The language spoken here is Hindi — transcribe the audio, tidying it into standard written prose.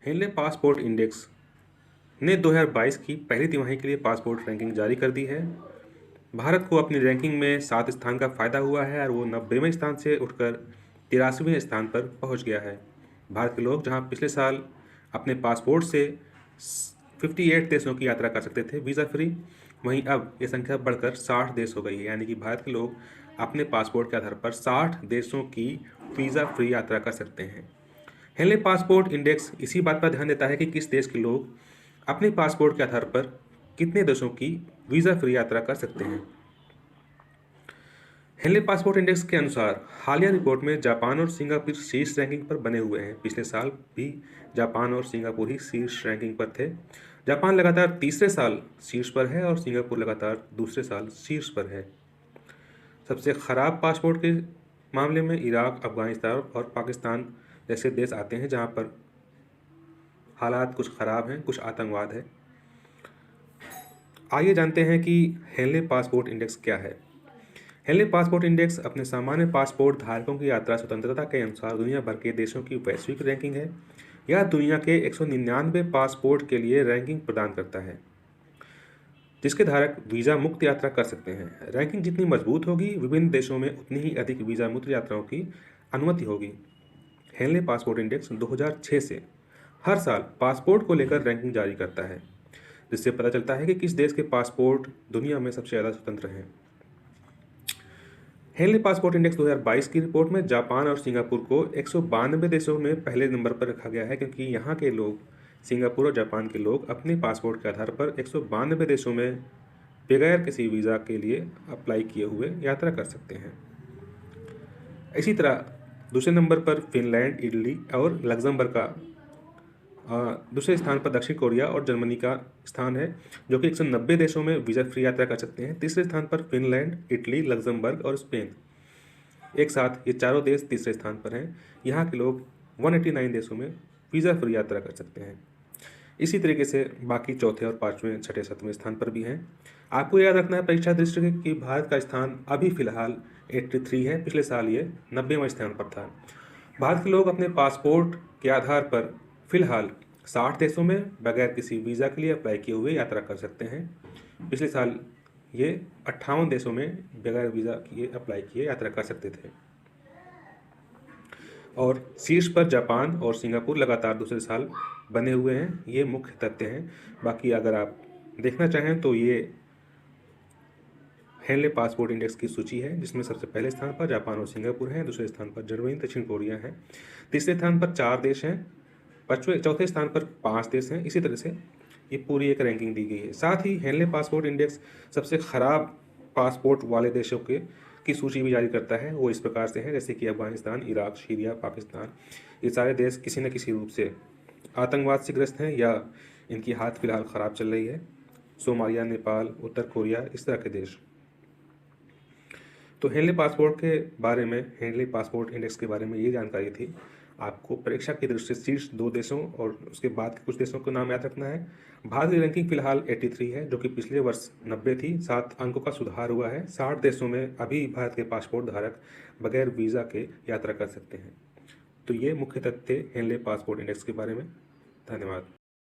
हेनले पासपोर्ट इंडेक्स ने 2022 की पहली तिमाही के लिए पासपोर्ट रैंकिंग जारी कर दी है। भारत को अपनी रैंकिंग में 7 स्थान का फायदा हुआ है और वो 90वें स्थान से उठकर 83वें स्थान पर पहुंच गया है। भारत के लोग जहां पिछले साल अपने पासपोर्ट से 58 देशों की यात्रा कर सकते थे वीज़ा फ्री, वहीं अब ये संख्या बढ़कर 60 देश हो गई है। यानी कि भारत के लोग अपने पासपोर्ट के आधार पर 60 देशों की वीज़ा फ्री यात्रा कर सकते हैं। हेनले पासपोर्ट इंडेक्स इसी बात पर ध्यान देता है कि किस देश के लोग अपने पासपोर्ट के आधार पर कितने देशों की वीज़ा फ्री यात्रा कर सकते हैं। हेनले पासपोर्ट इंडेक्स के अनुसार हालिया रिपोर्ट में जापान और सिंगापुर शीर्ष रैंकिंग पर बने हुए हैं। पिछले साल भी जापान और सिंगापुर ही शीर्ष रैंकिंग पर थे। जापान लगातार तीसरे साल शीर्ष पर है और सिंगापुर लगातार दूसरे साल शीर्ष पर है। सबसे खराब पासपोर्ट के मामले में इराक, अफगानिस्तान और पाकिस्तान जैसे देश आते हैं जहां पर हालात कुछ ख़राब हैं, कुछ आतंकवाद है। आइए जानते हैं कि हेनले पासपोर्ट इंडेक्स क्या है। हेनले पासपोर्ट इंडेक्स अपने सामान्य पासपोर्ट धारकों की यात्रा स्वतंत्रता के अनुसार दुनिया भर के देशों की वैश्विक रैंकिंग है। यह दुनिया के 199 पासपोर्ट के लिए रैंकिंग प्रदान करता है जिसके धारक वीज़ा मुक्त यात्रा कर सकते हैं। रैंकिंग जितनी मजबूत होगी, विभिन्न देशों में उतनी ही अधिक वीज़ा मुक्त यात्राओं की अनुमति होगी। हेनले पासपोर्ट इंडेक्स 2006 से हर साल पासपोर्ट को लेकर रैंकिंग जारी करता है, जिससे पता चलता है कि किस देश के पासपोर्ट दुनिया में सबसे ज़्यादा स्वतंत्र हैं। हेनले पासपोर्ट इंडेक्स 2022 की रिपोर्ट में जापान और सिंगापुर को 192 देशों में पहले नंबर पर रखा गया है, क्योंकि यहाँ के लोग, सिंगापुर और जापान के लोग अपने पासपोर्ट के आधार पर 192 देशों में बगैर किसी वीज़ा के लिए अप्लाई किए हुए यात्रा कर सकते हैं। इसी तरह दूसरे नंबर पर फिनलैंड, इटली और लग्जमबर्ग का, दूसरे स्थान पर दक्षिण कोरिया और जर्मनी का स्थान है, जो कि 190 देशों में वीज़ा फ्री यात्रा कर सकते हैं। तीसरे स्थान पर फिनलैंड, इटली, लग्जमबर्ग और स्पेन, एक साथ ये चारों देश तीसरे स्थान पर हैं। यहाँ के लोग 189 देशों में वीज़ा फ्री यात्रा कर सकते हैं। इसी तरीके से बाकी चौथे और पाँचवें, छठे, सातवें स्थान पर भी हैं। आपको याद रखना है परीक्षा दृष्टि से कि भारत का स्थान अभी फ़िलहाल 83 है। पिछले साल ये 90वें स्थान पर था। भारत के लोग अपने पासपोर्ट के आधार पर फ़िलहाल 60 देशों में बगैर किसी वीज़ा के लिए अप्लाई किए हुए यात्रा कर सकते हैं। पिछले साल ये 58 देशों में बगैर वीज़ा किए अप्लाई किए यात्रा कर सकते थे। और शीर्ष पर जापान और सिंगापुर लगातार दूसरे साल बने हुए हैं। ये मुख्य तथ्य हैं। बाकी अगर आप देखना चाहें तो ये हेनले पासपोर्ट इंडेक्स की सूची है, जिसमें सबसे पहले स्थान पर जापान और सिंगापुर हैं, दूसरे स्थान पर जर्मनी, दक्षिण कोरिया है, तीसरे स्थान पर 4 देश हैं, चौथे स्थान पर 5 देश हैं। इसी तरह से ये पूरी एक रैंकिंग दी गई है। साथ ही हेनले पासपोर्ट इंडेक्स सबसे खराब पासपोर्ट वाले देशों की सूची भी जारी करता है। वो इस प्रकार से हैं, जैसे कि अफगानिस्तान, इराक, सीरिया, पाकिस्तान। ये सारे देश किसी न किसी रूप से आतंकवाद से ग्रस्त हैं या इनकी हालत फिलहाल ख़राब चल रही है। सोमालिया, नेपाल, उत्तर कोरिया, इस तरह के देश। तो हेनले पासपोर्ट के बारे में, हेनले पासपोर्ट इंडेक्स के बारे में ये जानकारी थी। आपको परीक्षा की दृष्टि से शीर्ष 2 देशों और उसके बाद के कुछ देशों का नाम याद रखना है। भारत की रैंकिंग फिलहाल 83 है, जो कि पिछले वर्ष 90 थी। 7 अंकों का सुधार हुआ है। 60 देशों में अभी भारत के पासपोर्ट धारक बगैर वीज़ा के यात्रा कर सकते हैं। तो ये मुख्य तथ्य हेनले पासपोर्ट इंडेक्स के बारे में। धन्यवाद।